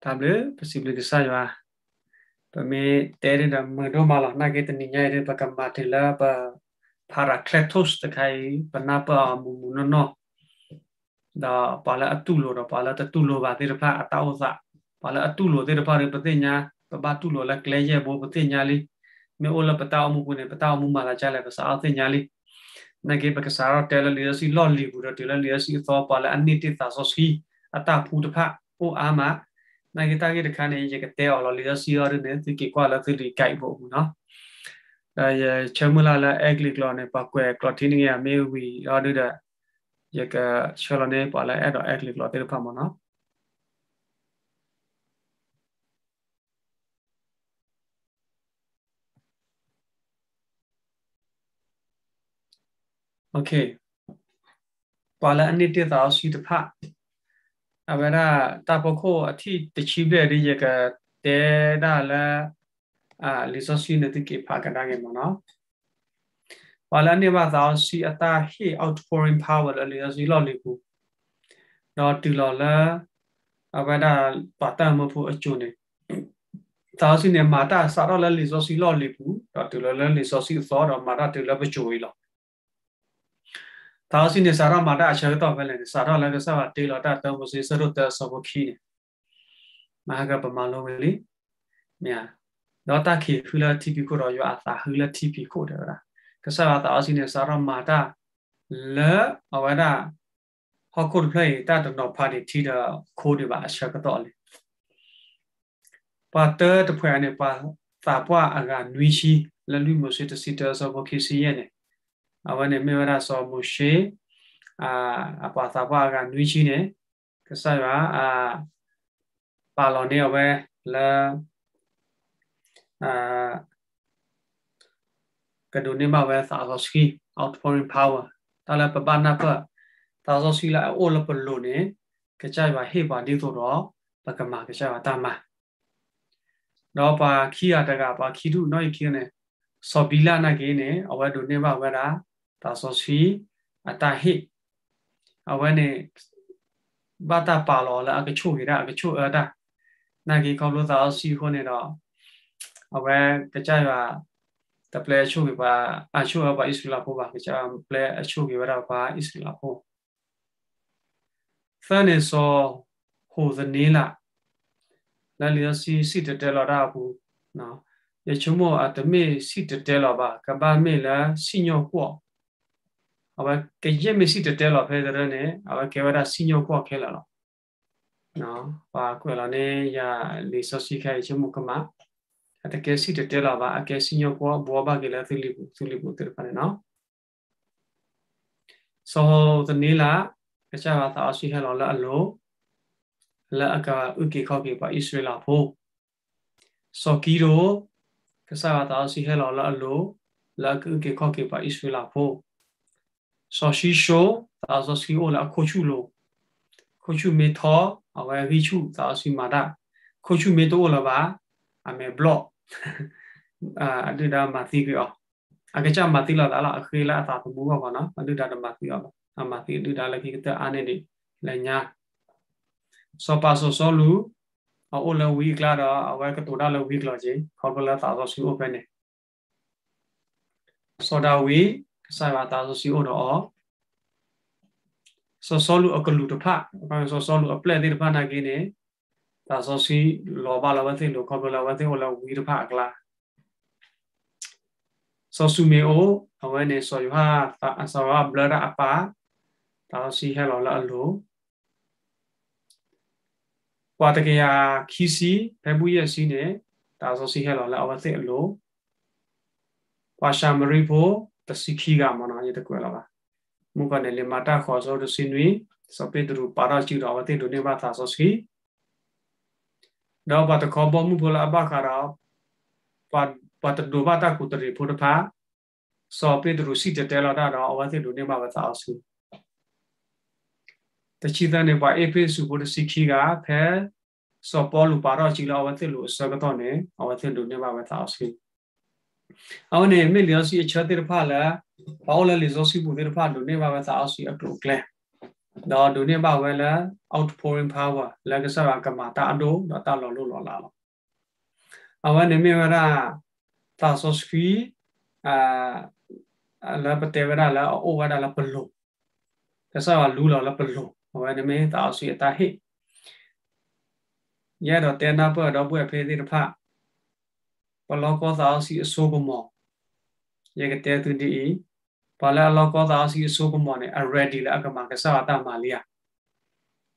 tablet possibly ke saya peme tere da mero malah na ke tani nyai re pakamatila pa paracletos te kai panapa mu no da pala atulo da pala tatulo ba te pa atausa pala atulo te pa re patenya pa tulo la kleye bo patenya li me ola patao mu kune patao mu mala chala pa sa atenya li na ke pa kasara tele li si lo li bu da tele li si tho pala aniti ta so si ata pu de pha o ama na ke ta ke de khane ye ke te o lo li si yo ne ti ke kwa la ti li kai bo no ya chamula la egli klo ne pa kwe klo tin ya me wi yo de da ye ka sholo ne pa la ado egli klo te pha mo no okay pa la aniti ta si de pha avera tapoko athi tichibe ri ye ka te da la lisosi ne ti ke pha ka da ge mo no pala ne ba da si ata he outpouring power la lisosi lo li ku no ti lo la avera pata mo phu achu ne da si ne ma ta sa ro la lisosi lo li ku do ti lo la lisosi so ro ma ta ti lo ba chu wi lo da si ne sa ro ma ta a che to ba le sa ro la ka sa ti lo ta ta mo si sa ro ta so bo khi ne ma ga pa ma lo we li nya đó ta khi hula TP ko ro yo ata hula TP ko de ra ka sa ta asi ne sa ra ma ta le awada ho ko play ta no pa ni ti da ko de ba sha ka to le pa te de phwa ne pa ta pwa aga nui chi le lui mo se te si te so bo ki si ye ne awane me wa so mo she pa ta pwa aga nui chi ne ka sa ya pa lo ne we le kadunima we thasoski outpouring power tala pa bana pa thasoski la o la plo ne ka chai ba he ba di to ro pa ka ma ka chai ba ta ma no pa khiya ta ga pa khidu no i khi ne so bila na ke ne awa do ne ba wa da thasoski ata he awa ne ba ta pa lo la ka chu hi da ka chu da na ke ko lo thasoski ho ne do awa ka chai ba the play chu ki ba a chu ba isla po ba cha play a chu ki ba isla po fan is so ho the nila la li si te lo da bu no ye chu mo a te me si te lo ba ka ba me la si nyo ko aba ke ye me si te lo phe de ne aba ke ba da si nyo ko ke la lo no ba ko la ne ya li so si khai chu mo ka ma ata ke si te la ba a ke si nyo ko bo ba ke la tu li bu te pa ne no so the nila ka cha ba ta si hello la lo la aka uki kho ki ba Israel pho so ki ro ka sa ba ta si hello la lo la uki kho ki ba Israel pho so shi sho ta so si o la kho chu lo kho chu me tho a wa ri chu ta si ma da kho chu me to la ba a me block adu da ma ti ki o a ka cha ma ti la da la a khre la ta bu ba na adu da ma ti o a ma ti adu da la ki ta a ne ni la nya so pa so lu o la wi kla da a wa ka to da la wi kla je kho ko la ta so si o pe ne so da wi sa ba ta so si o do so lu a ka lu to pha so lu a ple de pha na ki ne ta so si lo ba la wa te lo kho ko la wa te o la wi to pha kla so su me o a wa ne so yu ha ta so wa blood a pa ta si hello la lo qua ta ke ya khi si pe bu ye si ne ta so si hello la wa te lo qua sha mari pho ta si khi ga ma na ye ta kwa la ba mu ka ne le ma ta kho so to si nui so pe tu pa ra chi ro wa te do ne ba ta so si do ba ta kho bo mu pho la ba kha ra pa ta do ba ta ku ta ri pho ta pha so pe tu si te la da ro wa te do ne ba ta so the chita ne ba epe su bo si khi ga phe so po lu pa ro chi la wa te lu so ka to ne wa te do ne ba ta so aw ne me li si cha te pha la ba la li so si bu te pha do ne ba ta so a to kle ดอดูเนี่ยบ่าวไว้แล้ว outpouring power แล้วก็สระกมาตาดูดอตาหล่อลู่หล่อลาหรอเอาไว้ในเมื่อว่าตาสสกีอ่าแล้วปฏิเวลาแล้วโอวาดาแล้วปลุกก็สระลู่หล่อแล้วปลุกเอาไว้ในเมื่อตาสุยตาหิแย่ดอเตน่าเปิดดอกบัวเพลิดพะปลอกก็ตาสุยสูบหมอกแย่ก็เตะตุนดีพอแล้วเราก็ตาสุยสูบหมอกเนี่ย already แล้วก็มาก็สระตามาเลีย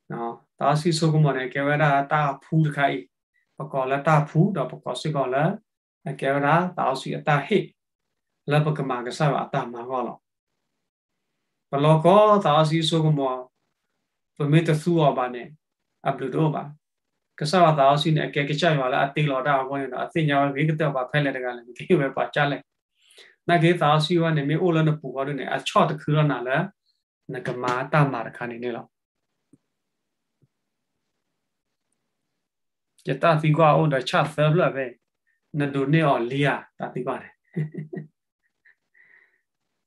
เนาะตาสุยสูบหมอกเนี่ยแกว่าตาพูดใครประกอบแล้วตาพูดดอกประกอบสิก่อนแล้วแกว่าตาสุยตาหิแล้วประกอบมาก็สระตามาก็หรอปลอกก็ตาสุยสูบหมอกเป็นไม่ตัวสู้อ่ะเนี่ยอับดุลโอบะก็สระตาสุยเนี่ยแกก็ใช่ว่าแล้วตีหลอดเอาไว้เนาะตีเนี่ยวิ่งก็เตะว่าเพลเลยกันเลยไม่คิดว่าปัจจัยเลยนั่นคือตาสุยว่าเนี่ยไม่โอ้แล้วเนี่ยปู่ว่าเนี่ยชอบตะคือนั่นแหละนั่นก็มาตามมาคันนี้หรอจะตาตีกว่าโอ้เดี๋ยวชาติเฟิร์มเลยเว้ยนั่นดูเนี่ยอ่อนเลียตาตีกว่าเนี่ย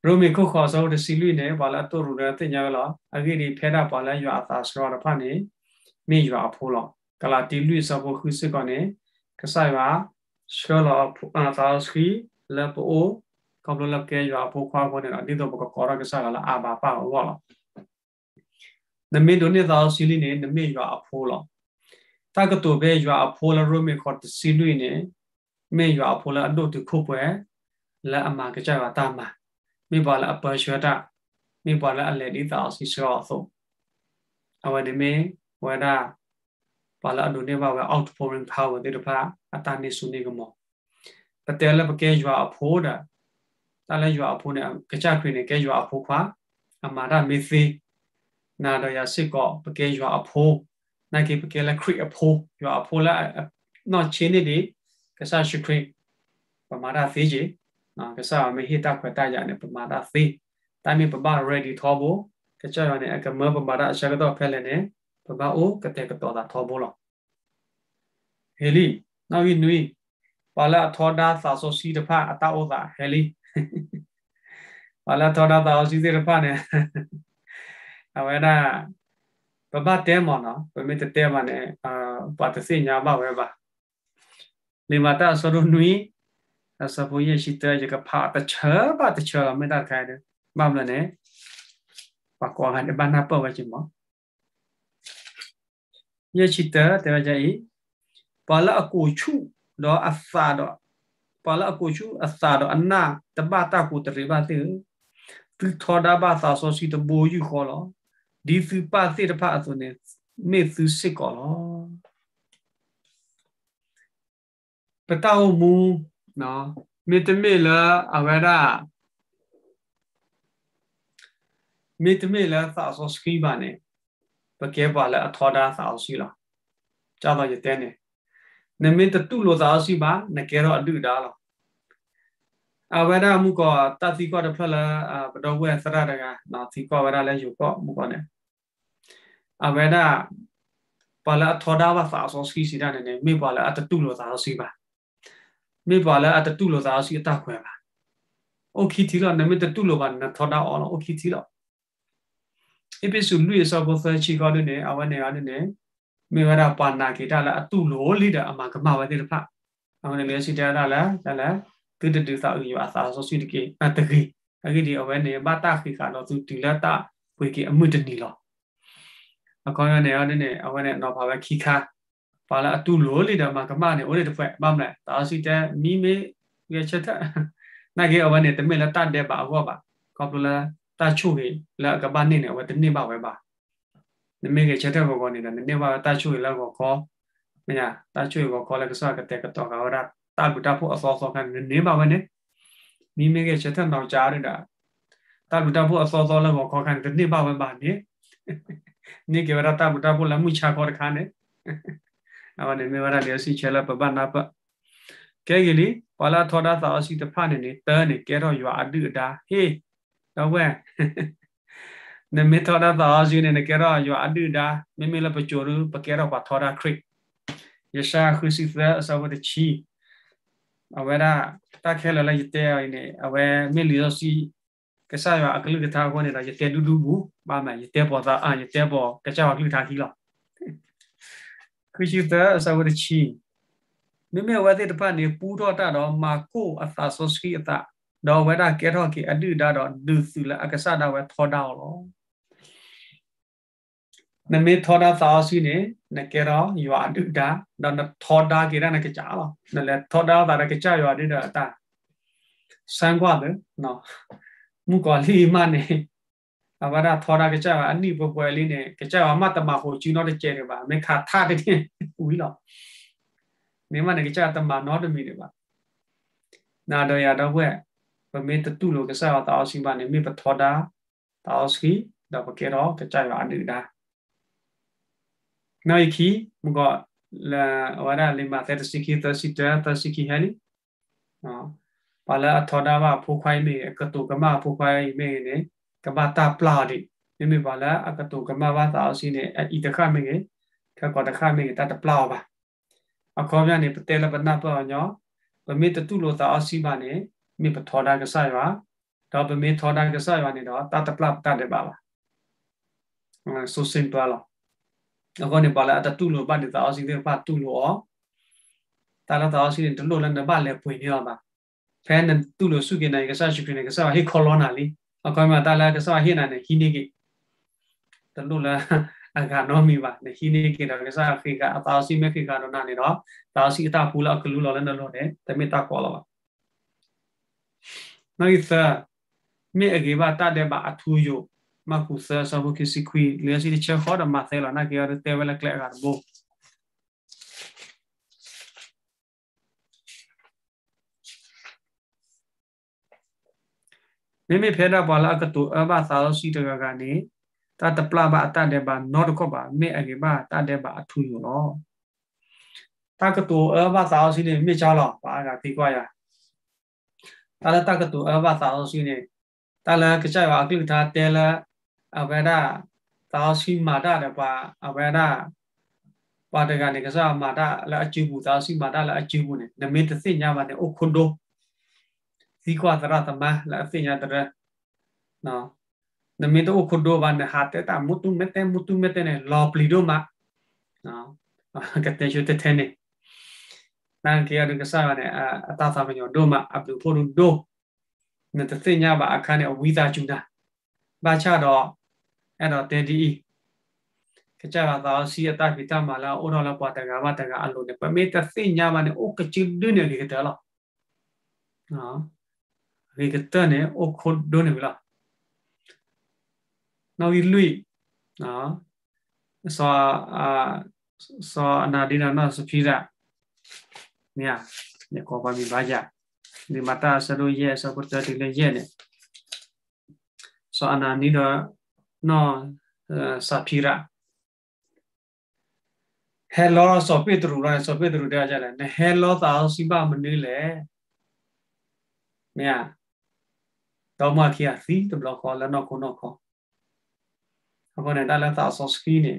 รู้มีคู่ขอสู้เดี๋ยวสิลุยเนี่ยว่าแล้วตัวรู้เนี่ยตีเนี่ยหรออันนี้เพดาว่าแล้วอยู่อาตาสกอร์พันนี่ไม่อยู่อาพูหรอกกลาตีลุยสับคือสิก่อนเนี่ยก็ใส่ว่าสกอร์อาตาสกีแล้วโอ้ก็รู้แล้วแกอยู่อาพูความคนเนี่ยนี่ตัวประกอบก็ใส่แล้วอาบาป้าว่าหรอนั่นไม่ดูเนี่ยตาสิลุยเนี่ยนั่นไม่อยู่อาพูหรอกถ้าก็ตัวเบยอยู่อาพูแล้วรู้มีคนสิลุยเนี่ยไม่อยู่อาพูแล้วอันดูที่คู่ไปแล้วอามาก็จะว่าตามมาไม่บอกแล้วอัปเปอร์ชัวร์ไม่บอกแล้วอะไรที่ต่อสิสกอร์ส่งเอาไว้ในเมย์ว่าได้พอแล้วดูเนี่ยว่า outpouring power ที่เราพาอัตรานี้สุนีก็มองแต่เดี๋ยวเราไปแก้อยู่อาพูดอะแต่แล้วอยู่อาพูเนี่ยกระจายขึ้นเนี่ยแก้อยู่อาพูขวาอามาได้ไม่ซีนาดอยาสิก็ไปแก้อยู่อาพูนั่นคือไปแก้แล้วคลิกอาพูอยู่อาพูแล้วนอกชิ้นนี้ดีก็ใช้ชิครีประมาณได้ซีจีก็ใช้ไม่ฮิตตาขวดตายอย่างเนี่ยประมาณได้ซีแต่มีประมาณ ready ทอโบก็ใช้เนี่ยก็เมื่อประมาณได้ใช้ก็ต้องเพลเนี่ยประมาณโอ้ก็แต่ก็ต่อได้ทอโบหรอกเฮลี่นาวินุยพอแล้วทอด้าสาวโซซีเดพ้าอัตตาโอตาเฮลี่พอแล้วทอด้าสาวโซซีเดพ้าเนี่ยเอาไว้ได้ประมาณเต็มหมดเนาะประมาณเต็มมันเนี่ยปัตตสิญญาบ้าไว้บ้าลิมาตาสรุนุยสปุยชิตเจก็พาตะเชอบ้าตะเชอไม่ได้ใครเลยบ้าเลยเนี่ยปากกว่ากันบ้านนับเปิดไว้จิ๋มเยชิตเตอร์แต่ว่าจะอีพอแล้วกูชูดออัสซาดอพอแล้วกูชูอัสซาดออันน่าตบ้าตากูตรีบ้าตือคือทอดาบ้าสาวโซซีตโบยูคอลอดีฟิป้าเสียผ้าตัวเนี่ยไม่ซื้อสิกอลอปะเต้ามูเนาะมีแต่ไม่ละเอาไว้ได้มีแต่ไม่ละสาวโซสกีบ้านเนี่ยปะเก็บบ้าแล้วทอดาสาวซีละจ้าเราจะเต้นเนี่ยเนี่ยมีแต่ตู้โลสาวซีบ้านเนี่ยแกเราอดูดาละเอาไว้ได้มุกอตัดที่ก็ได้เพลละปะดอกเวสระดังอ่ะนาที่ก็ไว้ได้แล้วอยู่ก็มุกอเนี่ยเอาไว้ได้พอแล้วทอดาว่าสาวโซสกีสิได้เนี่ยไม่พอแล้วอัตตู้โลสาวซีบ้านไม่พอแล้วอัตตู้โลสาวซีตาขวบ โอเคทีละเนี่ยมันจะตู้โลบันนะทอดาอ๋อโอเคทีละอีพิสุลุยสอบเฟอร์ชิกาดูเนี่ยเอาไว้เนี่ยอันนี้ไม่ว่าเราปานนาคิดอะไรตู้โลลีดอะมากมาไว้ที่ละพักเอาเนี่ยเลี้ยสิเดียร์ละแล้วตื่นตื่นสาวอยู่อาสาสสุดกี่ตะกี้ตะกี้ดีเอาไว้เนี่ยบ้าตาขี้ขาดเราตื่นตื่นแล้วตาคุยกี่มือจะนี่หรอเอาก่อนเนี่ยอันนี้เอาไว้เนี่ยเราพาไว้ขี้ขาพาละตู้โลลีดอะมากมาเนี่ยโอ้ยเดี๋ยวไปบ้ามเลยตาสิเจมีเมย์เวียเชิดนั่นคือเอาไว้เนี่ยแต่ไม่ละตาเดียบเอาว่าก็เปล่าตาชูเลยแล้วกับบ้านนี่เนี่ยว่าแต่นี่บ้าไว้บ้าเนี่ยไม่เกี่ยวเชิดกับคนนี่นะเนี่ยว่าตาชูแล้วก็ขอไม่ยาตาชูก็ขอแล้วก็สร้างกระแตกกระตอกเอาละตาบุตรผู้อสอสอกันเนี่ยบ้าไว้เนี่ยมีไม่เกี่ยวเชิดเราจ้าเลยด่าตาบุตรผู้อสอสอแล้วก็ขอกันเนี่ยบ้าไว้บ้านเนี่ยนี่เกี่ยวกับตาบุตรผู้แล้วมุชาขอร์ขันเนี่ยเอาเนี่ยไม่ว่าเดี๋ยวสิเชลป์บ้านนับแกกิลีพอละทอดาสาวสิตพานี่เนี่ยเตอร์เนี่ยแกเราอยู่อดีตดาเฮ้เราเว้ยเนี่ยไม่ทอดาสาวสิเนี่ยแกเราอยู่อดีตดาไม่ละประโจรุปแกเราปัทอดาคริกยศาคือสิเฟสาวเดชีเอาไว้ละตาแค่ละละยิเตอร์เนี่ยเอาไว้ไม่เหลือสิ cái sao mà cái lực thao con này là cái tiền đu bú ba mẹ cái tiền bỏ ra cái tiền bỏ cái sao lực thao khí lọ cứ chỉ tới sao cái chi mấy mấy vấn đề đó này bù đó ta đó mà cô ở ta số ski ta đó vậy đó cái đó cái anh đưa đó đưa từ là cái sao đó vậy thọ đào lo nên mấy thọ đào ta suy này này cái đó yêu anh đưa đó nó thọ đào cái đó là cái chả lo nên là thọ đào ta là cái chả yêu anh đưa đó ta sang qua đấy nó mua quả li mà này à vậy đó thọ đào cái chả anh đi bộ bộ li này cái chả mà ta mà hồi chú nó để chơi được bà mấy khát thà đấy ui lo nếu mà này cái chả ta mà nó được mình được bà nào đời à đâu vậy và mình tự tu luyện cái sao tạo sinh bạn này mình phải thoát đá tạo khí đó và cái đó cái trái bạn được đá ngay khi mình gọi là ở đây là mà theo sự khi tới sự tới sự khi hay đó và là thoát đá và phụ khoai mình cái tụ cái mà phụ khoai mình này cái bà ta pla đi nên mình bảo là cái tụ cái mà bà tạo sinh này ít cái mình ấy cái còn cái mình ta ta pla ba à còn cái này phải tên là bắt nạp vào nhau và mình tự tu luyện tạo sinh bạn này mình phải thoát đá cái sai và đó bên mình thoát đá cái sai và này đó ta ta pla ta để bảo so simple là còn nếu bảo là ta tu luyện bạn thì tạo sinh thì bạn tu luyện ta là tạo sinh thì tu luyện là bạn lệ quỷ nhiều mà phen nên tu luyện suy cái này cái sao suy cái này cái sao hết colon ali còn mà ta là cái sao hết này này hini cái tu luyện là agak nomi ba này hini cái đó cái sao khi cả tạo sinh mấy khi cả đó này đó tạo sinh ta phụ là cái lúa lên đó đấy tại mình ta có là nói thật mình ở cái ba ta để ba thu vô mà cũng sẽ sao cái sự quy liền sự chơi khó được mà thế là nó kia được tiêu là cái cả bộ nên mình phải là bảo là cái tụ ở ba sao suy được cái này ta tập la ba ta để ba nó được có ba mình ở cái ba ta để ba thu vô nó ta cái tụ ở ba sao suy này mình cho lo ba cái thì qua ya ta là ta cái tụ ở ba sao suy này ta là cái chơi ba cái ta tên là ở bên đó sao suy mà đã được ba ở bên đó ba cái này cái sao mà đã là chịu bù sao suy mà đã là chịu bù này nên mình tự nhiên nhà mà này ô condo thì qua ta ra tama là tự nhiên ta nó nên mình ô condo ba này hạt ta mutu mete này lo plido mà nó cái tên chú thế này năng kia được cái sao này ta tham nhận đồ mà áp dụng phổ đồ nên tự nhiên nhà ba cái này visa chúng ta ba cha đóအဲ့တော့တင်ဒီကကြတာသာစီအတာဖိတမလာအိုတော်လာပတ်တကမတကအလုံးနဲ့ပမေတသိညာမနဲ့အိုကချီဒုနေလေတဲ့လားနော်ဒီကတနဲ့အိုခုဒုနေပြီလားနောက်ဒီလွိနော်စောစောအနာဒီနာနော်စဖီရာမြာနေကောပါမီဘာကြဒီမတာဆလိုရဲ့စပုတ်တတိလေရဲ့နဲ့စောအနာနီတော့နော်စဖီရာhello ဆိုပေတရူရဆိုပေတရူတဲ့ကြတယ် hello သာစီပါမနေလေမြာတော့မခီယာစီတဘလခေါ်လနော်ခုနော်ခေါ်အခုနဲ့တာလက်သာဆော့စကီနေ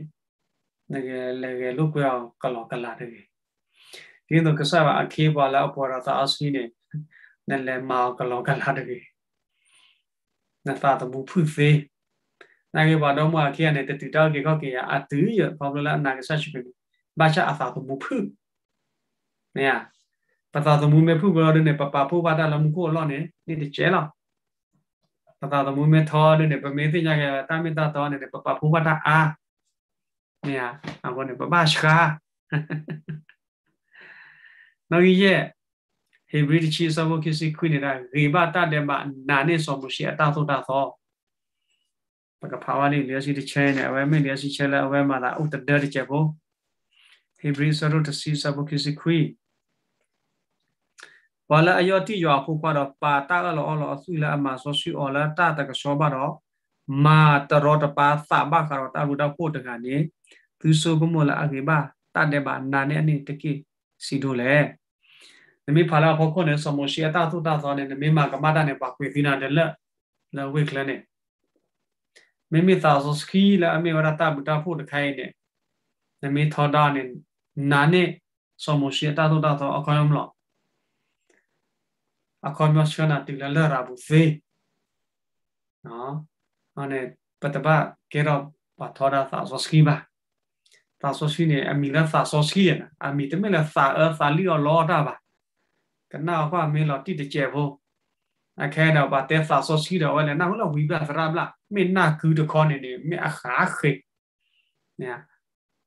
ငယ်လေလုကွာကလောကလာတယ်ဒီတော့ကစားအခေပါလာပေါ်တာအစီနေနဲ့လေမောကလောကလာတယ်နသာတမှုဖုဖေးနိုင်ဘာတော့မခေနဲ့တတူတော့ကေကောကေအတူရဘာလို့လဲနာကဆက်ရှိပြီဘာချအသာတမှုဖုနေရပသာတမှုမေဖုကောတဲ့ပပဖုဘာတာလမှုကိုလောနေနေတကျဲလားပသာတမှုမေထောတဲ့ပမေသိညာကတာမေတာတော်နေပပဖုဘာတာအာနေရအခုနေပပရှာနောက်ရဲ့ဟေဘရီချီစဘောကိစီခွိနေတာရေဘတာတဲ့မနာနေစောမှုရှိအတာသုတာသောပကဖာဝနီလျစီတချဲနေအဝဲမေလျစီချဲလဲအဝဲမှာလာဥတတဲ့တဲ့ဘောဟေဘရီစရုတစီစဘောကိစီခွိဘာလာအယောတိရွာဖုကတော့ပါတာလောဆွီလာအမဆောဆွီအော်လာတာတကဆောပါတော့မာတရောတပါသဘာကတော့တာလူတော့ဖို့တကနေသူဆိုကမလာအကေဘာတတဲ့ဘာနာနေအနေတကိစီတို့လေနမေဖာလာခေါခုနဲ့စမရှိအတာသုတာသောနဲ့နမေမာကမတာနဲ့ပါခွေသီနာတယ်လဝိကလနဲ့မေမေသာဆိုစကီလာအမေဝရတာဘူတာဖို့တခိုင်းနဲ့နမေထောဒါနဲ့နာနဲ့စမရှိအတာသုတာသောအခေါ်မလို့အခေါ်မရှနာတိလလရာဘူးဖေ เนาะอันนี้ปัตตาบเกเราปัทอดาสาสกีบะสาสกีเนี่ยมีแล้วสาสกีนะมีแต่ไม่ละสาลีอล้อได้ปะกันน่าว่าไม่เราที่จะเจ็บพอแค่เราบัดแต่สาสกีเราไว้แล้วน่าเราวิบัติรับละไม่น่าคือเดคอนเนี่ยไม่อาขาเขยเนี่ย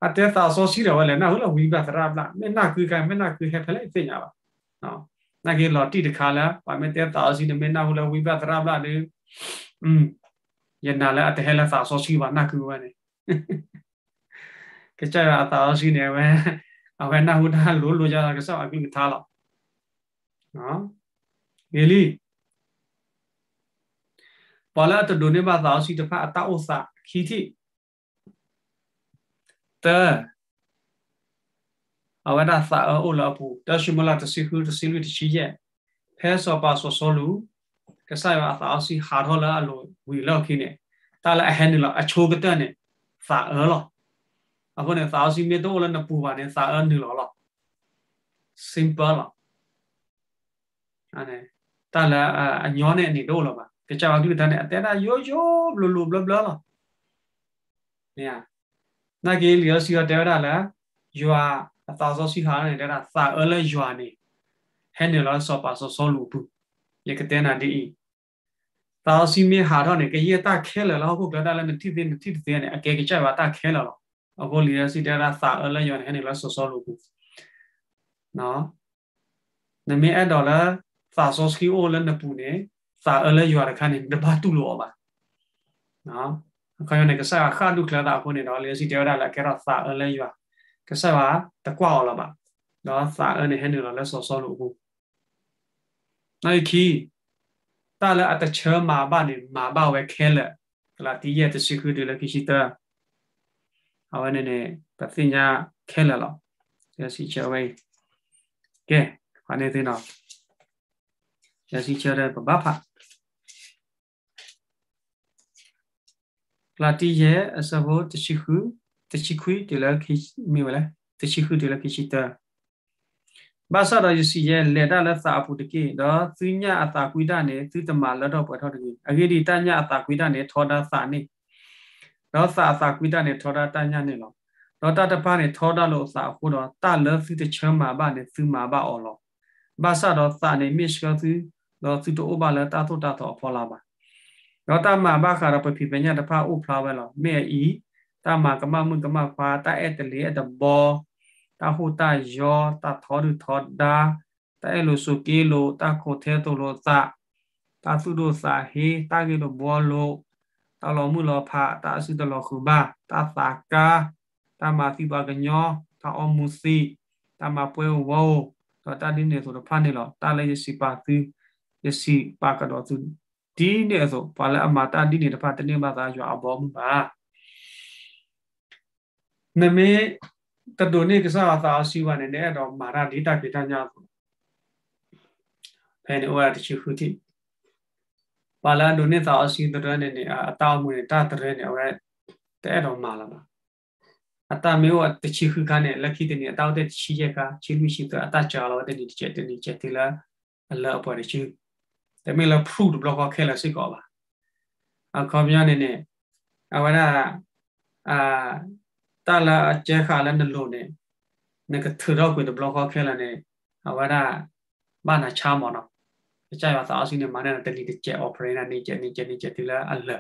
บัดแต่สาสกีเราไว้แล้วน่าเราวิบัติรับละไม่น่าคือการไม่น่าคือแค่เพลย์เสียบะเนาะนั่นคือเราที่จะขาแล้วว่าไม่แต่สาสกีเนี่ยไม่น่าเราวิบัติรับละเนี่ยยันน่าแล้วแต่เฮลัสสาวชีวานักคือว่าเนี่ยก็จะอาตาชีเนี่ยเว้ยเอาไว้น่าหุ่นฮัลโหลจะก็สักอักลิท่าละเนาะเอลี่พอแล้วจะดูเนี่ยว่าสาวชีจะพาอัตตาอุสะคิดที่เตอเอาไว้ได้สาวอุลาปูแต่ชิมลาจะสิคือจะสิลุที่ชี้แย่แพ้สอบปาสอสลูก็ใส่ว่าสาวชีหาทอละอโลวิลาคิเนี่ยแต่ละเห็นนี่ละอโชกเตอร์เนี่ยสาวหรอအခုနဲ့သာစီမြေတော့လည်းနပူပါနဲ့စာအနလောလော simple လောအဲ့တာလာအညောနဲ့အနေတော့လောပါကြကြပါကြည့်တဲ့နဲ့အတဲတာရိုးရိုးဘလဘလဘလလောเนี่ยနာကြီးလျောစီရတဲ့တာလားယွာအသာစောစီဟာနေတဲ့တာစာအလဲယွာနေဟဲ့နေလောစောပါစောစောလူဘူးရကတဲ့နာဒီသာစီမြေဟာတော့နေကရတာခဲလဲလောခုကတာလည်းတိတိနဲ့အကဲကြကြပါတာခဲလောအခုလျောစီတဲ့တာစာအလဲယွာနေဟဲ့နေလောစောစောလူဘူးနော်နမေအဲ့တော့လားစာစောစကီအိုလည်းနပူနေစာအလဲယွာရခါနေတပတ်တူလို့ပါနော်ခါရနေကစားခါဒုကလာတာခုနေတော့လျောစီတဲ့တာလည်းကဲတော့စာအလဲယွာကစားပါတကွာလောပါနော်စာအနေဟဲ့နေလောလဲစောစောလို့ဘူးနိုင်ခီတာလည်းအတချေမာဘာနေမာဘာဝဲခဲလဲကလာတီးရဲ့တရှိခုတွေလည်းခိရှိတာအဝနေနေပသိညာခဲလဲလောလျောစီချဝဲကဲခါနေသေးတော့လျောစီချတဲ့ဘာဖာကလာတီးရဲ့အစဘောတရှိခုတွေလည်းခိမိဝလဲတရှိခုတွေလည်းခိရှိတာဘာသာရစီရဲ့လက်တာလက်စာအဖို့တကေတော့သီညာအတာကွိတာနဲ့သီတမလက်တော့ပေါ်ထောက်တကေအဂိဒီတညာအတာကွိတာနဲ့ထောတာစာနေတော့စာအတာကွိတာနဲ့ထောတာတညာနဲ့လောတော့တတပနဲ့ထောတာလို့စာဖို့တော့တလသီတချမ်းမှာပါနဲ့သီမှာပါအော်လောဘာသာတော့စာနေမစ်ကသီတော့သီတိုဘာလက်တာတော့ဖော်လာပါတော့တမဘာခါရပပိပညာတဖာဥဖလာပဲလောမဲဤတမကမမှုကမဖာတအဲ့တလေအတဘောตาหูตายอตาทอดูทอดาตาเอโลสุกิโลตาโคเทโตโลซะตาสุโดสาเฮตาเกโลบัวโลตาลอมุลอพะตาสุตลอคุบาตาสากาตามาสิบากญอตาอมุสิตามาป่วยโวตาดิเนโซตพานี่ลอตาเลยสิปาซึยสิปากะดอซุဒီเนี่ยဆိုဘာလဲအမတာဒီเนี่ยတဖတ်တနေ့မှသာရွာအဘောမှုပါနမေတဒိုနေကစားသာရှိဝနေနဲ့တော့မာရဒိတာပိတညာဖဲနေဝါတချီခုတိပါလာဒိုနေသာအစီတဲ့နေနေအတောင်းမွေတာတဲ့နေဝဲတဲ့တော့မာလာပါအတမေဝတချီခုကနေလက်ခိတဲ့နေအတောင်းတဲ့ချီရကချီလူရှိတဲ့အတကြာလို့တဲ့ဒီချက်တီလာအလောပေါ်ချီแต่ไม่เราพูดบล็อกแค่ละสิก่อป่ะคอมยาเนี่ยเอาไว้ได้ตาละเจ้าขาแล้วนั่นโลเนี่ยก็ถือเราคุยบล็อกแค่ละเนี่ยเอาไว้ได้บ้านอาชามอเนาะใจว่าสาวสิเนี่ยมาเนี่ยแต่นี่จะเจ้าออปเรนนี่เจ้าทีละอันละ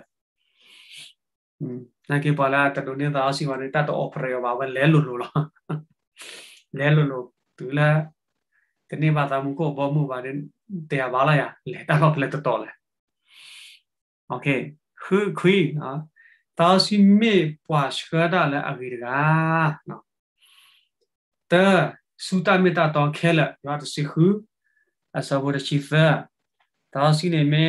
นั่นคือพอละแต่ดูเนี่ยสาวสิวันนี้ตาตัวออปเรนว่าวันแล้วลุหรอแล้วลุถือละแต่นี่ว่าตามุก็บอกมุว่าเนี่ยแต่ว่าอะไรเลยตลอดเลยต่อเลยโอเคคือคุยนะตอนที่ไม่ปวดเชื้อได้แล้วอะไรกันเนาะแต่สุดท้ายไม่ตัดต่อแค่ละว่าจะสิคืออาศัยว่าจะชีฟ้าตอนที่เนี่ยไม่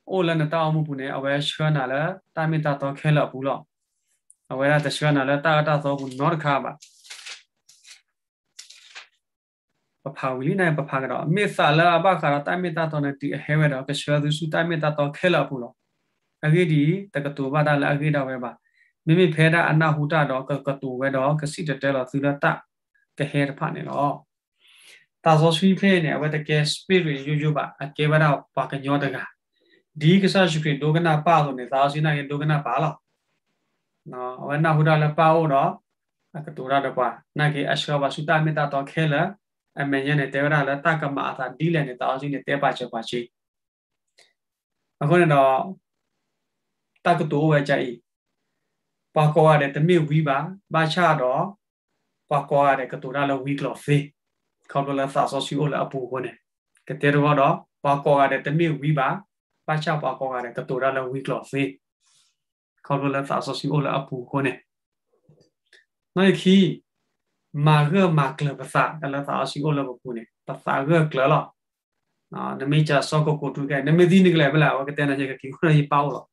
โอ้แล้วเนี่ยตามุปุ่นเนี่ยเอาไว้เชื้อนั่นแหละตาไม่ตัดต่อแค่ละปุ๊บละเอาไว้แต่เชื้อนั่นแหละตาต่อปุ่นนอนข้าบะปะพาวิลีนายปะพากันတော့မေစာလာဘာခါရတိုင်မတာတော့နေတီဟဲဝဲတော့ကရှောသူစုတိုင်မတာတော့ခဲလာဘူးလို့အဂိဒီတကတူဘာဒါလာအဂိတော့ပဲပါမိမိဖဲတာအနာဟုတာတော့ကတူပဲတော့ကစီတဲတော့သူလာတကဟဲရဖာနေတော့တာဇောဆွီဖဲနေဝဲတကဲ spirit ယူပါအကေဘာတော့ပါကညောတက ดีก็ซะชุกรีดูกันหน้าป้าตัวเนี่ยตาสินะยังดูกันหน้าป้าหรอเนาะวันหน้าหุดาละป้าโอ้เนาะก็ตัวเราเด็กว่านั่นคืออัชกาบาสุตาเมตตาตัวเคละอเมยันเนี่ยเทวดาละตากรรมอาตาดีเลยเนี่ยตาสิเนี่ยเตปาเชปาชีအခုเนี่ยတော့တက္ကသိုလ်ပဲကြိုက်ပါကောရတဲ့တမိဝီပါဘာချတော့ပါကောရတဲ့ကတူရလဝီကလောဖေခေါ်လို့လာစာဆိုစီအိုလာအပူကိုနဲ့ကတဲ့တော့ပါကောရတဲ့တမိဝီပါဘာချပါကောရတဲ့ကတူရလဝီကလောဖေခေါ်လို့လာစာဆိုစီအိုလာအပူကိုနဲ့နောက်ခီမာဂမာကလပစာကလာစာစီအိုလာပူနဲ့ပစာဂကလလောနမေချာစောကကိုတူကဲနမေဒီနိကလေဗလာဝကတဲ့နာချက်ကီခေါ်ရပေါလော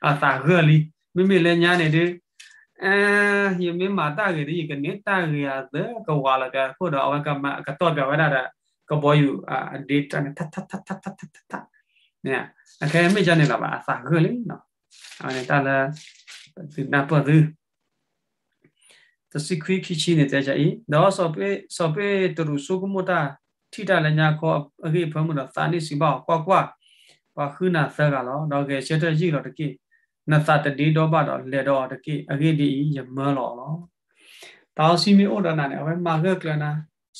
အသာဂလီမိမိလည်းညာနေတယ်ယမင်းမာတာကလေးကနေတာရရတဲ့ကဝါလာကခို့တော့အဝကမကတော့ကဝရတာကဘောယူဒေတာနဲ့ထထထထထထထเนี่ยအခဲမိချနေလာပါအသာဂလီနော်အဲ့ဒါလည်းဒီနာပတ်သူတစီခွေးခိချီနေတဲ့ကြအိတော့စောပေတူစုကမတာထိတာလည်းညာခေါ်အခေဖမ်းမှုတော့စာနေစီပေါ့ကွာပါခုနာဆက်ကလောတော့ကဲချက်တဲ့ကြီးတော့တကိနသတတိတော့ပါတော့လေတော့တကိအခေဒီယမလောလောတောင်းစီမီဩဒနာနဲ့အဝဲမာကကလနာ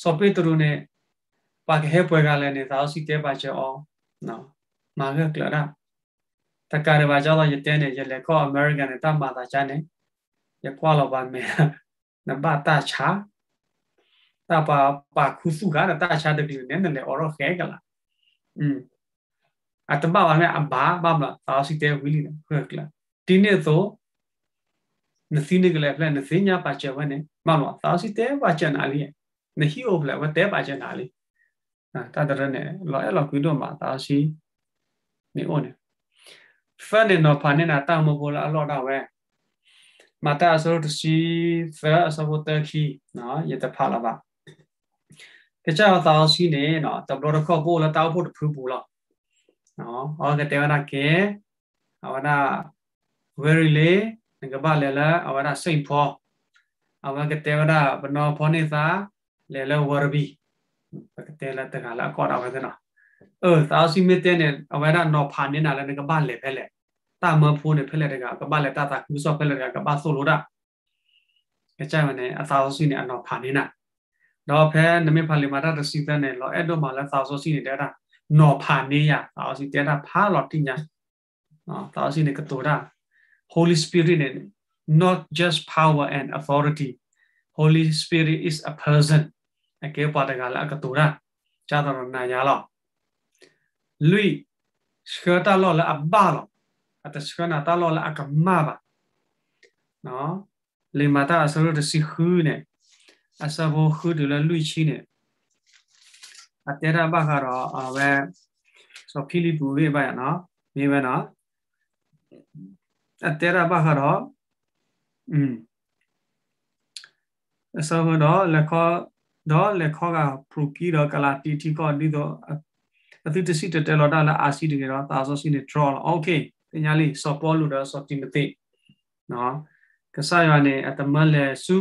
စောပေတူနဲ့ပါကဟဲပွဲကလည်းနေတောင်းစီတဲပါချေအောင်နော်မာကကလနာတက္ကရာဘာကြောင့်ရတဲ့နေရလေခေါ်အမေရိကန်နဲ့တမတာချာနေရကွာလောပါမယ်နဘာတာချာတာပါခုစုကတာချာတဲ့ဒီနဲ့လည်းအော်ရခဲကလာအတဘာဝနဲ့အဘာဘာမလားသာစီတဲဝီလီနဲ့ခွက်ကလာဒီနေ့သောနစီနေကလေးဖလက်နစီညာပါချဝနဲ့မမလားသာစီတဲပါချနာလီနဟီအိုဖလက်ဝတဲပါချနာလီတာတရနဲ့လောအဲ့လောက်ကွီတော့မှာသာစီနေအိုနဲ့ဖန်နေတော့ဖန်နေတာတောင်မပေါ်လာအလော့တော့ပဲမတာဆိုတော့စီဖဲအစဘတခီနော်ရတဲ့ဖလာပါကြောက်သာစီနေနော်တဘလတော့ခေါ်ပို့လာတောက်ဖို့တဖူးပူလောက်နော်ဟောကတဲ့ဝနာကေအဝနာ very late ငကဘာလဲလာအဝနာစိတ်ဖောအဝကတဲ့ဝနာဘနောဖောနေစာလဲလဲဝရဘီကတဲ့လာတကလာကောတာပဲနော်သာစီမတဲ့နဲ့အဝနာနော်ဖာနေနာလဲငကဘာလဲဖဲလဲတာမဖိုးနေဖဲလဲတကကဘာလဲတာကူစောဖဲလဲကဘာဆိုလိုတာကြောက်နေအသာစီနေအနော်ဖာနေနာတော့ဖဲနမေဖာလီမာတာတစီတဲ့နဲ့လောအဲ့တော့မှလဲသာဆိုစီနေတဲ့တာနော်ဖာနေရသာစီတဲ့တာဖာလော်တင်ညာနော်သာစီနေကတူတာ Holy Spirit and not just power and authority Holy Spirit is a person အကေပါတကလာကတူတာဂျာတော်နာညာလောလူစခတာလောလာအဘာလောအတစခနာတာလောလာအကမဘာနော်လေမာတာဆရဒစီခူနေအစဘောခူဒလလူချီနေအတေရာဘာခါတော့အဝဲဆိုဖိလိပူရေးပါရနော်မြေပဲနော်အတေရာဘာခါတော့အစဘောတော့လက်ခေါ်ကပရူကီတော့ကလာတီတီကောဒီတော့အတိတစီတတဲလော်ဒါလာအာစီဒီကတော့သာဆိုစီနေ draw โอเคပညာလေးစော်ပေါ်လို့တော့စော်တီမသိနော်ကစားရနေအတမလဲစု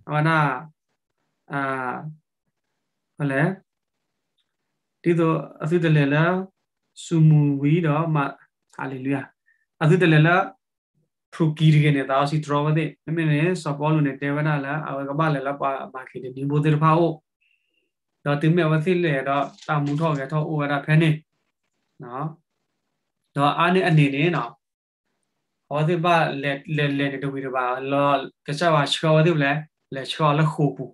အဝနာဟလဲဒီတော့အသုတလေလာစုမူဝီတော့မဟာလေလုယာအသုတလေလာဖရူကီရကနေသာစီ draw တဲ့မင်းနဲ့စော်ပေါ်လို့နေတေဝနာလာအဝကဘာလဲလာပါမာခိဒီဘိုတေဖာအိုတော့တင်မြဝသိလေတော့တာမူထော့ကထော့အိုရတာဖဲနေနော်တော့အားနေအနေနဲ့နော်ဟောဒီပါလေတဝီပါလောကစားပါချောဒီလေချောလခုပူ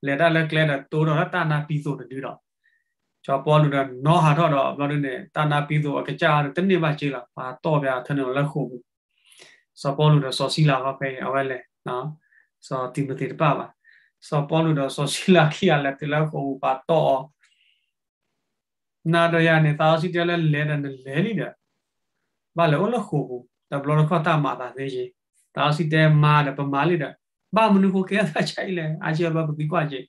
လေတာလေကလေတိုးတော့တာနာပီဆိုတူတော့ချောပေါ်လို့တော့နော်ဟာတော့ဘာလို့နေတာနာပီဆိုကကြားတနေ့မှကြည့်လာပါတော့ဗျာထနေလက်ခုပူစောပေါ်လို့တော့စောစီလာကပဲအဝဲလေနော်စောတီမတီတပါစောပေါ်လို့တော့စောစီလာခီရလက်တလက်ခုပါတော့နာတော့ရနေသာစီတလဲလဲတယ်လဲလိတယ်ဘာလဲလက်ခုပူတဘလခတာမာတာသေးချေသာစီတဲမာတယ်ပမာလိတယ်ဘာမနုကိုကဲတာချိုင်လဲအာချေဘဘဒီကွာချေ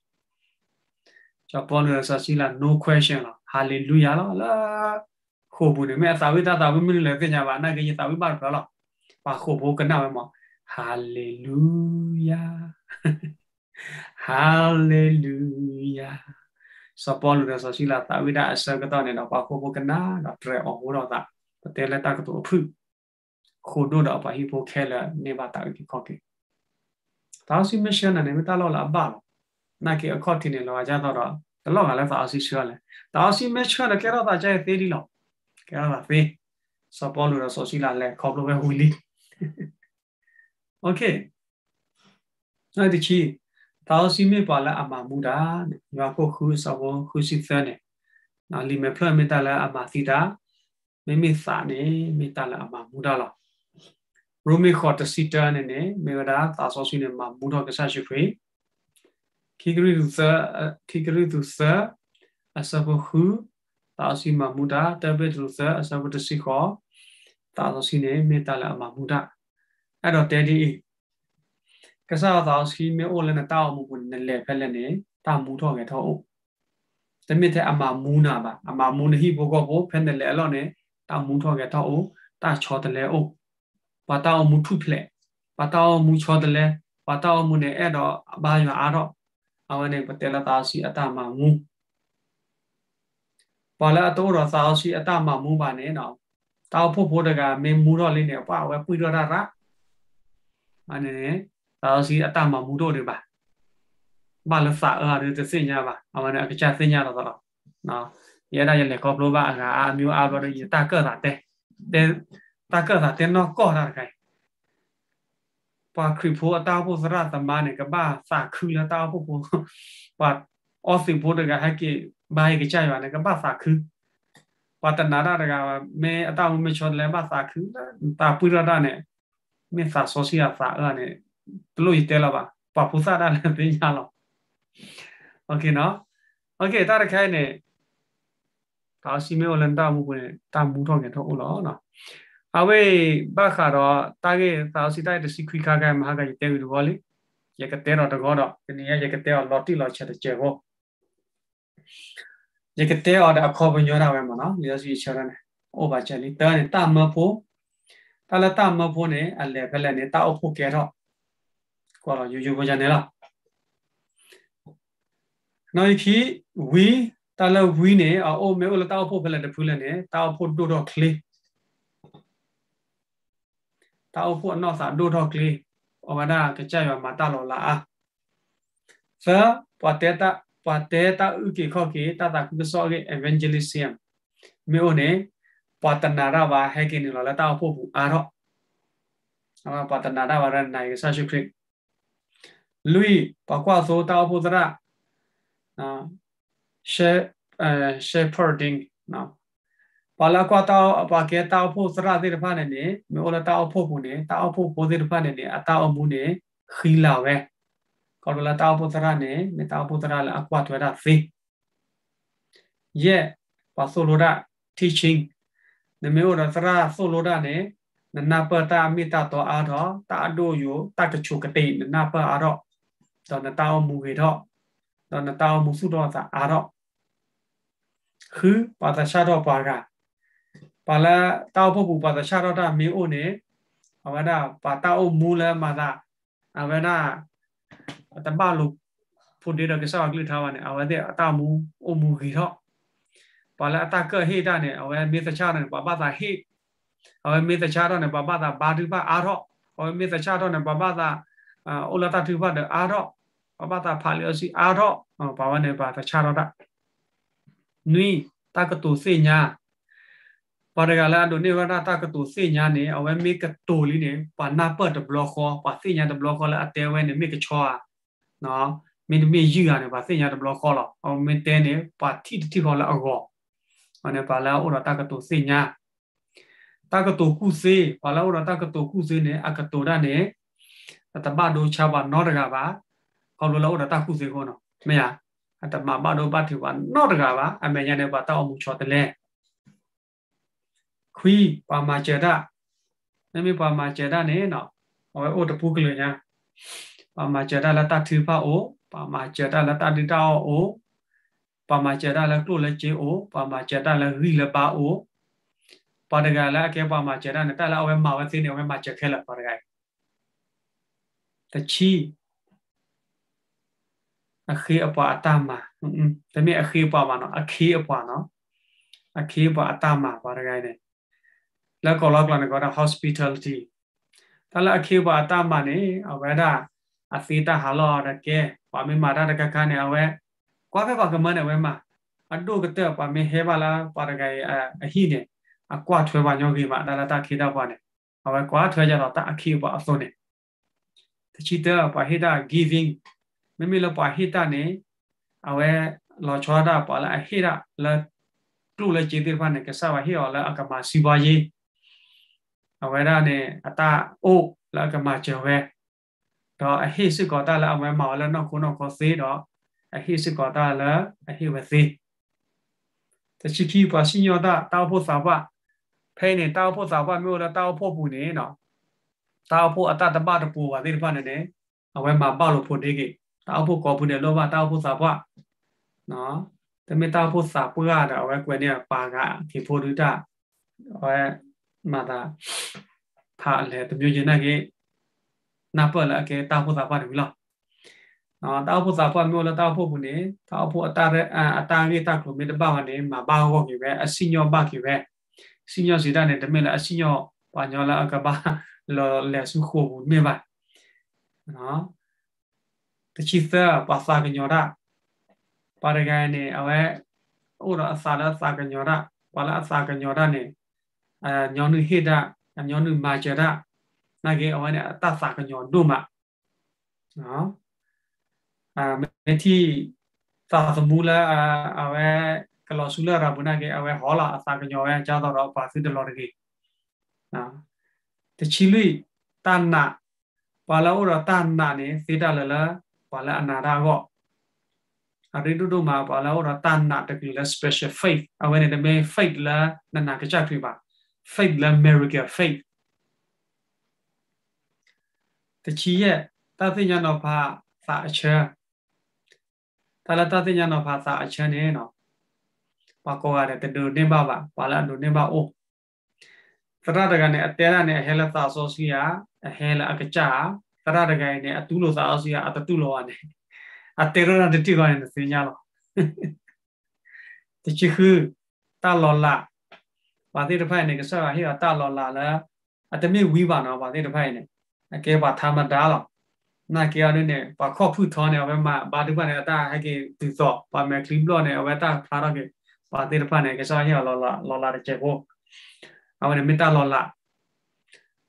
ချပေါ်လို့ဆာစီလာ no question လား hallelujah လားခိုးဘူးနေမဲ့သာဝိတာဝိမင်းလည်းကညာပါအနာကရင်သာဝိပါတော့လားပါခိုးဘူးကနာမ hallelujah hallelujah support လို့ဆိုရှိလာတာဝိဒအစကတော့နေတော့ပါဖို့ဖို့ကနာတော့tre on ဟိုတော့တာတဲလက်တာကတော့ဖုခို့တော့ပါဟိဖို့ခဲလာနေပါတာဒီခေါကေတာစီမရှင်နဲ့မတလို့လာပါနာကေအခေါ်တင်နေလောကြတော့တလောကလည်းသာအစီရှောလဲတာစီမရှင်နဲ့ကဲတော့တာကျဲသေးဒီလောကဲတော့တာဖေး support လို့ဆိုရှိလာလဲခေါ်လို့ပဲဝီလီ okay အဲ့ဒီချီတာစီမေပါလာအမမူတာညောကိုခုစဘောခုစီဖဲနေနော်လီမေဖလမေတလာအမသီတာမေမေစာနေမေတလာအမမူတာလားရိုမီခေါ်တစီတာနေမေဝဒါတာဆိုစီနေမမူတော့ကစားရှိခွေခိဂရီသူသအစဘခုတာစီမမူတာတဘက်သူသအစဘတစီခေါ်တာဆိုစီနေမေတလာအမမူတာအဲ့တော့တဲဒီကစားတော့စီမေအိုလည်းတောက်မှုကိုလည်းဖက်လည်းနေတာမူတော့ငယ်တော့တမစ်တဲ့အမမူနာပါအမမူနဟိဘောကဘောဖက်လည်းအလောနေတာမူတော့ငယ်တော့တာချောတယ်လေအိုပါတောက်မှုထုဖလက်ပါတောက်မှုချောတယ်လေပါတောက်မှုနဲ့အဲ့တော့ဘာရအားတော့အဝနေပတဲလာတာစီအတမမူပါလာတော့တော့သာစီအတမမူပါနဲ့နော်တောက်ဖို့တကမေမူတော့လေးနဲ့ပါဝဲပွေတော့တာအနေတာစီအတမမူတော့တယ်ပါဘာလစာရတဲ့စင်ညာပါအမနဲ့အချစင်ညာတော့နော်ရဲရရဲ့ကောပလိုပါအမျိုးအားတော့တာကတာတဲ့တာကတာတဲ့နော်ကောတာခိုင်ပါခရီဖိုအတာဖို့စရသမနဲ့ကဘာစာခူလာတာဖို့ပါအော်စီဖို့တကဟကေဘာဟကေချာရနဲ့ကဘာစာခူပါတနာရကမေအတာမချောလဲဘာစာခူတာပူရတာနဲ့မေစာဆိုစီယာစာနဲ့ဘလို့ရတဲလာပါပူစာတာလည်းသိညာလောโอเคเนาะโอเคတာရခိုင်နဲ့ဒါစီမေလန်တာမှုကိုတာမူတော့ကြတော့လောနော်အဝေးဘာခါတော့တာကေသာစီတိုက်တစီခွိခါကဲမဟာကရတဲပြီးတော့လေရကတဲတော့တကောတော့ဒီနေ့ရကတဲတော့လော်တီလော်ချက်တဲ့ကျေဘောရကတဲတော့အခေါ်ပညောတာပဲမနော်လျှစီချရနေဩဘာချက်လေးတာနဲ့တာမဖို့တာလတာမဖို့နဲ့အလဲဖက်လက်နဲ့တာအဖို့ကဲတော့ကောတော့ယူကိုကြနေလားနောက်ခီဝီတာလဝီနေအိုမေအိုလတာအဖို့ဖက်လက်တဖူးလက်နဲ့တာအဖို့တို့တော့ကလေးတာအဖို့နော်စာတို့တော့ကလေးဩဘာဒါကကြရမှာတာလောလာဆာပတ်တဲတာဥကေခောကေတာတာကုစောကေ evangelism မေအိုနေပတ်တနာရပါဟဲကေနေလောလာတာအဖို့ဘူးအားတော့ပတ်တနာရပါရနိုင်ဆာရှိခရစ်လူပကွာဆိုတာအဖို့တရာshepherding နော်ပါလာကွာတာပါကေတာအဖို့စရာတဲ့ဖာနေမေအိုလာတာအဖို့ဘူးနေတာအဖို့ပိုတဲ့ဖာနေအတာအမှုနေခီလာပဲကောလာတာအဖို့စရာနေမေတာအဖို့စရာလာအကွာထွေတာဖေးရဲ့ပါဆိုလိုတာ teaching နမေအိုလာစရာဆိုလိုတာနေနာပတာမိတာတော့အားတော့တာအဒိုယိုတာတချုကတိနာပအားတော့တော့နတာအမှုကေတော့တော့နတာအမှုစုတော့သာအားတော့ခုပါတရှာတော့ပါကပါလာတောက်ဖို့ပူပါတရှာတော့တာမေအိုနေအဝဒါပါတောက်မူလဲမာသာအဝဒါတပလူဖို့ဒီတော့ကစားကလေးထားပါနဲ့အဝတဲ့အတမူအမူခေတော့ပါလာအတကဟေတာနဲ့အဝမေတချာနဲ့ပါပါသာဟေအဝမေတချာတော့နဲ့ပါပါသာဘာဒူပါအားတော့အဝမေတချာတော့နဲ့ပါပါသာအိုလာတာတူပါတဲ့အားတော့ပါပါသာဖာလျောစီအားတော့ပါဝနဲ့ပါတချာတော့တာနွီတာကတူစေညာပါရကလာဒိုနေဝနာတာကတူစေညာနေအဝဲမေကတူလီနေပါနာပတ်တဘလော့ခေါ်ပါစေညာတဘလော့ခေါ်လာအတဲဝဲနေမေကချောနော်မင်းမေယူရတယ်ပါစေညာတဘလော့ခေါ်လာအမင်းတဲနေပါတီတီခေါ်လာအောအနေပါလာအိုတာကတူစေညာတာကတူကုစေပါလာအိုတာကတူကုစေနေအကတူရနေတဘဒိုချပါနော်တကပါခေါ်လို့လာအိုတာကုစေခေါ်နော်မရအတမဘဒိုပါတီပါနော်တကပါအမေညာနေပါတောက်မှုချောတလဲခွီပါမာကျဒနမေပါမာကျဒနေနော်ဟောအိုတပူကလေးညာပါမာကျဒလာတထီဖာအိုပါမာကျဒလာတဒီတာအိုပါမာကျဒလာကလိုလက်ချေအိုပါမာကျဒလာရီလပါအိုပါဒကလာအကေပါမာကျဒနဲ့တလာအဝဲမာဝဲသိနေအဝဲမာကျခဲလာပါဒကတချီ อะคีอปาตามาแต่มีอะคีปามาเนาะอะคีอปาเนาะอะคีปาตามาปาอะไรเนี่ยแล้วก็ล็อกแล้วก็ได้ hospitality ถ้าละอะคีปาตามาเนี่ยเอาไว้ได้อะซีตาฮัลโหลอะไรแกปาไม่มาได้ก็คันเนี่ยเอาไว้กว่าไปปากมันเอาไว้มาอันดูก็เตอปาไม่เฮบาลาปาอะไรอะฮีเนี่ยอะกว่าช่วยบานยองกีมาได้ละตาคีดาปาเนี่ยเอาไว้กว่าช่วยจะเราตาอะคีปาอัพโซเนี่ยที่ชิดเตอปาฮิดา giving ไม่มีเราปาฮิตาเนี่ยเอาไว้เราชอดาปาละอะฮิดาละกลุ่มเลยจีติพันเนี่ยก็สาวฮิออละอากามาซิบายีเอาไว้ได้เนี่ยอัตาโอละอากามาเจเวတော့အဟိစစ်ကောတာလာအဝဲမော်လဲနော်ခုနော်ခေါ်သေးတော့အဟိစစ်ကောတာလာအဟိဝဲသေးတချီခီပါစညောတာတောက်ဖို့စာပါဖဲနေတောက်ဖို့စာပါမျိုးလဲတောက်ဖို့ပူနေနော်တောက်ဖို့အတတပတပူပါသေးတယ်ဖာနေအဝဲမှာပေါလို့ဖို့တေးကေတောက်ဖို့ကောပူနေလောဘတောက်ဖို့စာပါနော်တမေတောက်ဖို့စာပွားတာအဝဲကွယ်နေပါကဒီဖို့ဒုတာအဝဲမာတာဖာလဲတမျိုးချင်းနဲ့ကေနာပတ်လာကေတောက်ဖို့စာပါတယ်ပြီလားတောက်ဖို့စာပတ်မျိုးလဲတောက်ဖို့ဘူးနေတောက်ဖို့အတာရေးတောက်လို့မြေတပောက်ကနေမှာဘာဟောကြီးပဲအစီညောပါကြီးပဲစီညောစီတာနဲ့တမင်လဲအစီညောပါညောလာအကဘာလောလဲစုခိုးဘူးမြေပါနော်တချီသပါစာကညောတာပါရဂိုင်းနေအဝဲဥရအစာလာစာကညောတာပါလာအစာကညောတာနေညောနုဟိတာညောနုမာချတာနာကေအဝဲနဲ့အတစာကညောဒုမနော်မတိသာသမူလာအဝဲကလောဆူလာရဘနာကေအဝဲဟောလာအစာကညောဝဲကြာတော့ပါစစ်တလော်ကေနော်တချီလူတန်နာပါလာဥရတန်နာနေစေတလလပါလာအနာရာကောအရိတုတို့မှာပါလာဥရတန်နာတကီလာ special faith အဝဲနဲ့မေ faith လာနနာကကြပြပါ faith လာ miracle faith တချီရဲ့တသိညာတော်ဖာစာအချာတလာတသိညာတော်ဖာစာအချာနေနော်ပါကောရတယ်တဒုနေပါပါလာဒုနေပါအိုသရတကနေအတဲရနဲ့ဟဲလာသာဆောစီယာဟဲလာအကကြသရတကနေအတူလိုသာအောစီယာအတတူလိုရနေအတဲရနာတတိကနေစညာလောတချီခူတာလောလာပါတိတဖိုင်နေကဆာဟိတာလောလာလာအတမေဝီပါနော်ပါတိတဖိုင်နေအကဲပါသာမဒါလောနာကေရနေပါခော့ဖုထောနေအဝဲမှာဘာတုပနေအတာဟဲကေသူစောပါမယ်ကလီဘလော့နေအဝဲတာဖာရကေပါတိတဖိုင်နေကဆာဟိလောလာတဲ့ချက်ဖို့အဝဲနေမီတာလောလာ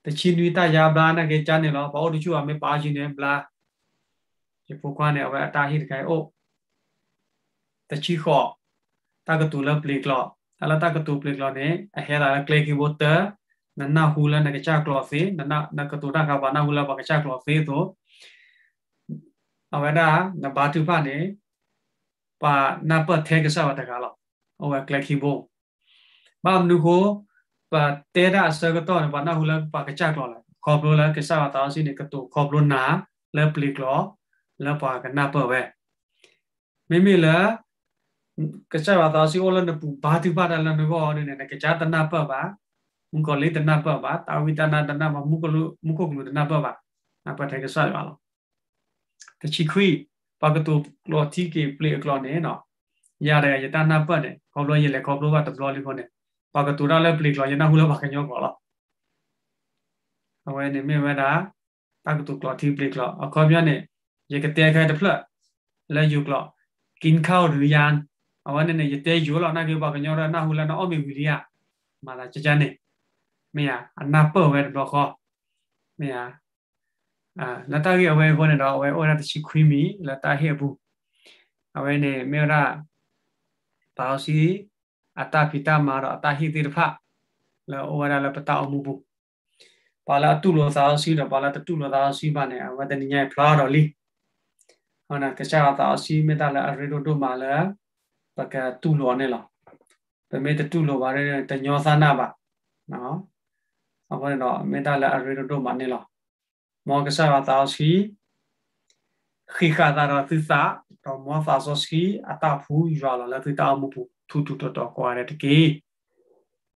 တချီနွီတာယာဘလာနာကေချာနေလောဘောတချူအမေပါချင်နေဘလာဒီပုကွာနေအဝဲအတာဟိတခိုင်အိုတချီခော့တာကတူလပလီကလောအလာတာကတူပလီကလောနေအဟဲလာကလေကီဝတ်တာနနာဟူလာနကချာကလောဖေနကတူတာကဘာနာဟူလာဘကချာကလောဖေတော့အဝဲဒါနဘာတူပါနေပါနာပတ်ထဲကစားဝတကလောအဝဲကလေကီဘိုဘာမနုကိုပါတဲဒါစကတော့ဘာနာဟူလာဘကချာကလောခေါပလိုလာကစားဝတာစီနေကတူခေါပလိုနာလဲပလီကလောလဲပါကနာပတ်ဝဲမိမိလာကစားဝတာစီအိုလနပူဘာတူပါဒလနဘောနေနေကချာတနာပတ်ပါမုကလေးတနာပတ်ပါတာဝိတနာတနာမမုကလူတနာပတ်ပါနာပတ်ထဲကစားရလောတချီခွီပါကတူလော်တီကေပလေကလော်နေနော်ရတယ်ယတနာပတ်နေခေါပလိုရလေခေါပလိုကတဘလော်လေးခေါနေပါကတူရလဲပလေကလော်ယနာဟူလဘာကညောကောလောအဝဲနေမြဲတာတာကတူကလော်တီပလေကလော်အခေါ်ပြနေရေကတဲ့ခိုင်တဖလက်လဲယူကလော်กินข้าวหรือยังအဝဲနေရတဲ့ယူလော်နာကေဘာကညောရနာဟူလနာအော်မီဝီလီယာမာလာချချနေမေယာအနာပတ်ဝဲတော့ခေါ်မေယာလာတာကြီးအဝဲခေါ်နေတော့အဝဲအော်ရတချီခွီမီလာတာဟဲဘူးအဝဲနေမေရာပါစီအတာဖီတာမာတော့အတာဟီတိတဖလာအော်ရလာပတာအမှုဘူးပါလာတူလောသာစီတော့ပါလာတူလောသာစီပါနေအဝဲတနိညာဖလာတော့လီဟောနာကစားတာစီမေတာလာအရီဒိုဒိုမာလာပကတူလောနေလားပမေတတူလောပါရဲတညောသနာပါနော်အခုတော့မေတာလာအရီဒိုဒိုမာနေလားမောကစားတာစီခိခါတာရသစ္စာတော့မောဖာဆိုစီအတာဖူရွာလာလက်တာမှုထူထူတော့ကွာတဲ့တကေ